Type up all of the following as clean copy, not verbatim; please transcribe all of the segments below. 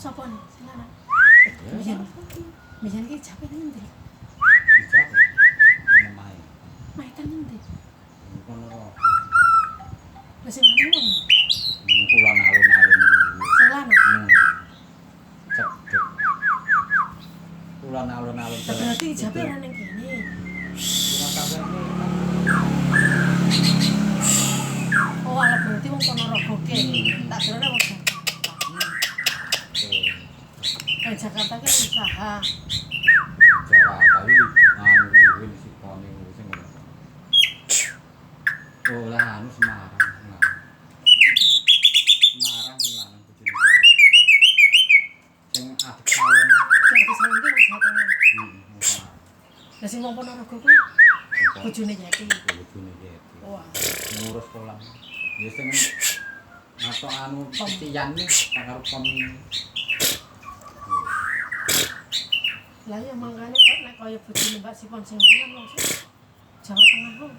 Sapa nih? Sing lanang. Biyen ki jape nang ndi? Jape. Mai. Mai tang ndi? Kono kok. Lah sing lanang nang ndi? Kulon alun-alun. Sing lanang. Cedek. Kulon alun-alun. Berarti jape ora ning kene. Cuma sampe Oh, ala berarti wong Ponorogo kene. Tak kira wong Jakarta kan usaha. Jawa kali anu kuwi sikone sing ngono. Oh lah anu Semarang. Semarang sing lanang bojone. Sing adik salon. Sing disalon ki wong Jawa Tengah. Lah sing wong Ponorogo kuwi bojone Yati. Bojone Yati. Wah, Ngurus kolam. Ya sing atau anu petian nih karo pemi. Lah ya mangkane kok nek kaya bojone Mbak Sipon sing kan wong Jawa Tengah kok.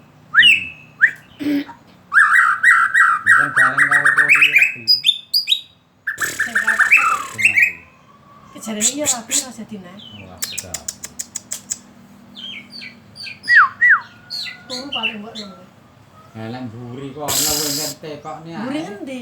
Ya kan bareng karo poni rapi. Sing kaya tak Benar. kejarane ya rapi ora jadi nek. Wah, betul. Turu paling mbok nang. Lah mburi kok ana wong ngente kok nih. Mburi endi?